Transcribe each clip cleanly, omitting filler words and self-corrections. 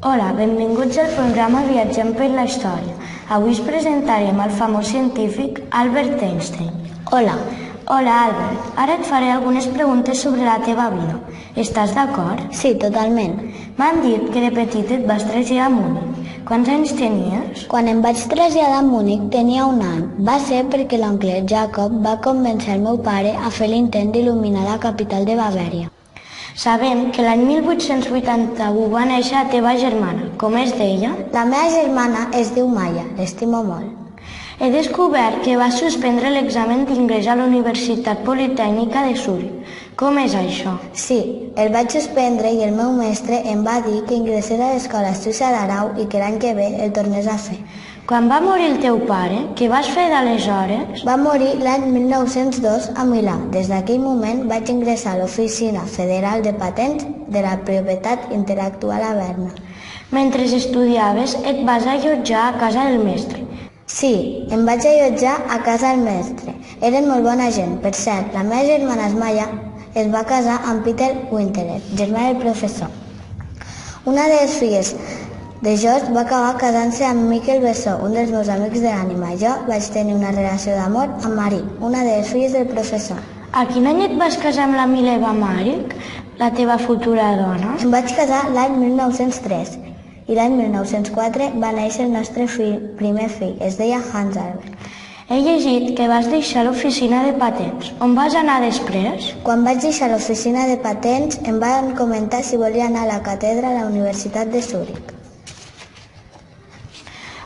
Hola, benvinguts al programa Viatgem per la Història. Avui us presentarem el famós científic Albert Einstein. Hola. Hola, Albert. Ara et faré algunes preguntes sobre la teva vida. Estàs d'acord? Sí, totalment. M'han dit que de petit et vas traslladar a Munic. Quants anys tenies? Quan em vaig traslladar a Munic tenia 1 any. Va ser perquè l'oncle Jacob va convèncer el meu pare a fer l'intent d'il·luminar la capital de Bavària. Sabem que l'any 1881 va néixer la teva germana. Com es deia? La meva germana es diu Maya, l'estimo molt. He descobert que vas suspendre l'examen d'ingrés a la Universitat Politècnica de Zuric. Com és això? Sí, el vaig suspendre i el meu mestre em va dir que ingressés a l'escola suïssa d'Arau i que l'any que ve el tornés a fer. Quan va morir el teu pare, què vas fer d'aleshores? Va morir l'any 1902 a Milà. Des d'aquell moment vaig ingressar a l'Oficina Federal de Patents de la Propietat Intel·lectual a Berna. Mentre estudiaves, et vas allotjar a casa del mestre. Sí, em vaig allotjar a casa del mestre. Eren molt bona gent. Per cert, la meva germana Maya es va casar amb Peter Winteler, germà del professor. Una de les filles de George va acabar casant-se amb Miquel Bessó, un dels meus amics de l'ànima. Jo vaig tenir una relació d'amor amb Marie, una de les filles del professor. A quin any et vas casar amb la Mileva Maric, la teva futura dona? Em vaig casar l'any 1903 i l'any 1904 va néixer el nostre primer fill, es deia Hans Albert. He llegit que vas deixar l'oficina de patents. On vas anar després? Quan vaig deixar l'oficina de patents em van comentar si volia anar a la càtedra a la Universitat de Zúrich.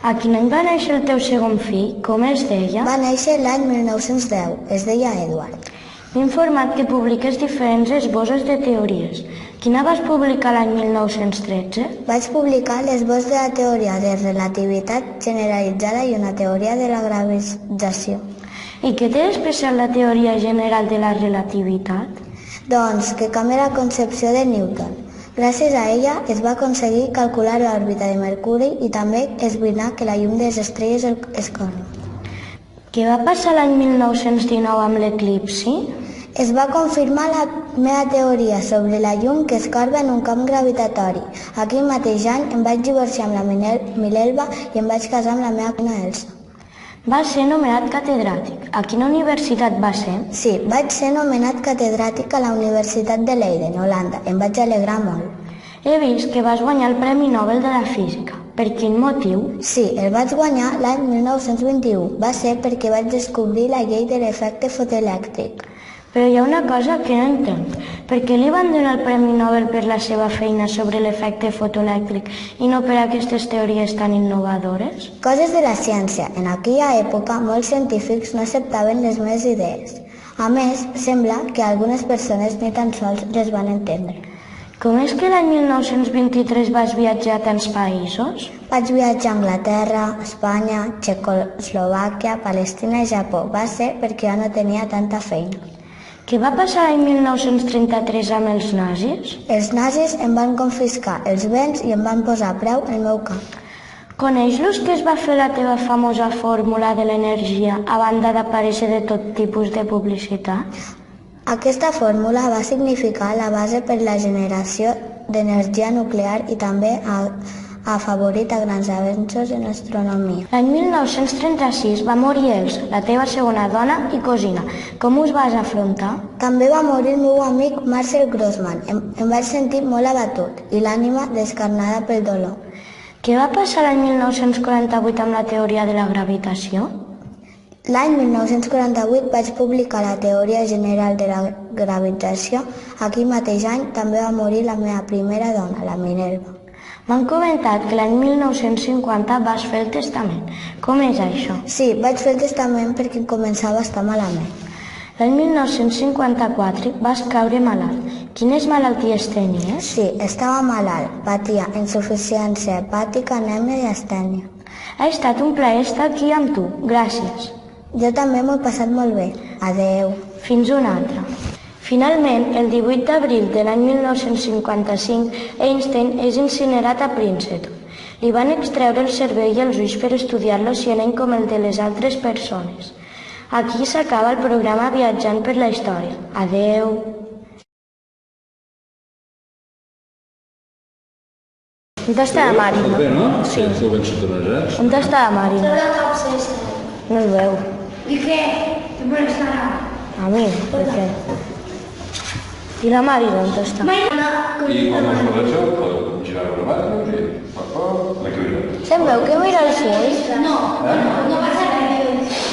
A quin any va néixer el teu segon fill? Com es deia? Va néixer l'any 1910, es deia Edward. M'he informat que publiques diferents esbossos de teories. Quina vas publicar l'any 1913? Vaig publicar l'esbós de la teoria de relativitat generalitzada i una teoria de la gravitació. I què té d'especial la teoria general de la relativitat? Doncs que canvia la concepció de Newton. Gràcies a ella es va aconseguir calcular l'òrbita de Mercuri i també esbrinar que la llum de les estrelles es corre. Què va passar l'any 1919 amb l'eclipsi? Es va confirmar la meva teoria sobre la llum que es corba en un camp gravitatori. Aquell mateix any em vaig divorciar amb la Milelva i em vaig casar amb la meva cosina Elsa. Vas ser nomenat catedràtic. A quina universitat va ser? Sí, vaig ser nomenat catedràtic a la Universitat de Leiden, Holanda. Em vaig alegrar molt. He vist que vas guanyar el Premi Nobel de la Física. Per quin motiu? Sí, el vaig guanyar l'any 1921. Va ser perquè vaig descobrir la llei de l'efecte fotoelèctric. Però hi ha una cosa que no entenc. Per què li van donar el Premi Nobel per la seva feina sobre l'efecte fotoelèctric i no per aquestes teories tan innovadores? Coses de la ciència. En aquella època, molts científics no acceptaven les meves idees. A més, sembla que algunes persones ni tan sols les van entendre. Com és que l'any 1923 vas viatjar a tants països? Vaig viatjar a Anglaterra, Espanya, Txecoslovàquia, Palestina i Japó. Va ser perquè jo no tenia tanta feina. Què va passar l'any 1933 amb els nazis? Els nazis em van confiscar els béns i em van posar a preu el meu camp. Coneix l'ús que es va fer la teva famosa fórmula de l'energia a banda d'aparèixer de tot tipus de publicitat? Aquesta fórmula va significar la base per la generació d'energia nuclear i també ha afavorit a grans avenços en astronomia. L'any 1936 va morir Elsa, la teva segona dona i cosina. Com us vas afrontar? També va morir el meu amic Marcel Grossman. Em vaig sentir molt abatut i l'ànima descarnada pel dolor. Què va passar l'any 1948 amb la teoria de la gravitació? L'any 1948 vaig publicar la teoria general de la gravitació. Aquell mateix any també va morir la meva primera dona, la Minerva. M'han comentat que l'any 1950 vas fer el testament. Com és això? Sí, vaig fer el testament perquè començava a estar malament. L'any 1954 vas caure malalt. Quines malalties tenies? Sí, estava malalt. Patia insuficiència hepàtica, anèmia i astènia. Ha estat un plaer estar aquí amb tu. Gràcies. Jo també m'ho he passat molt bé. Adeu. Fins una altra. Finalment, el 18 d'abril de l'any 1955, Einstein és incinerat a Princeton. Li van extreure el cervell i els ulls per estudiar l'oceanent com el de les altres persones. Aquí s'acaba el programa Viatjant per la Història. Adeu. On està la Marina? Tot bé, no? Sí. Esteu ben sintonejats. On està la Marina? No el veu. I què? Que per estarà? A mi, per què? I la Marina on està? I quan us barregeu, podeu girar una banda i l'equilibri. Se'n veu que mira els ulls? No passa res.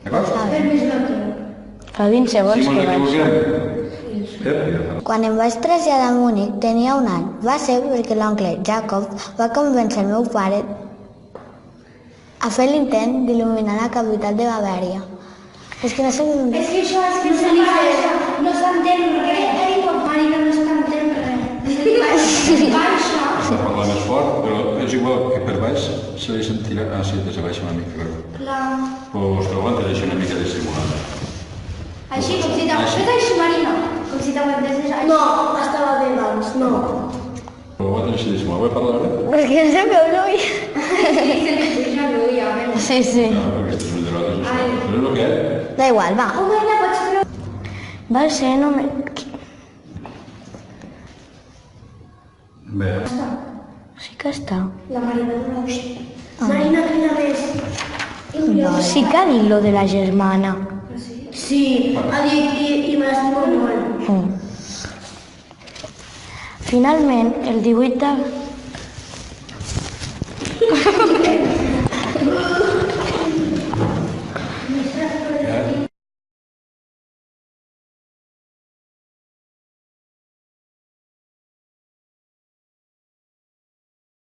D'acord? Per més bloqueu. Fa 20 Si segons mos que vaig. equivoquem, Quan em vaig traslladar a Múnich tenia 1 any. Va ser perquè l'oncle Jacob va convèncer el meu pare a fer l'intent d'il·luminar la capital de Bavària. És que no sé... És que això és que no s'entén res. Marina, no s'entén res. Baixa. va parlar més fort, però és igual que per baix se li sentirà... Ah, sí, des de baix una mica, però... Clar. Pues te l'aguantes així una mica dissimulada. Així, com si t'aguantés així, Marina. Com si t'aguantés així. No, estava bé abans, no. Però l'aguantes així dissimulada. Vull parlar ara? És que no se'n veu l'ull. Sí, se li puja l'ull, a veure. Sí, sí. No, aquestes ullerotes, això. Però és el que és. Da igual, va. Marina, pots fer... Va ser només... Bé, Sí que està. La Marina no ho sé. Marina, crida més. Sí que ha dit lo de la germana. Sí, ha dit i me l'estimo molt. Finalment, el 18 de...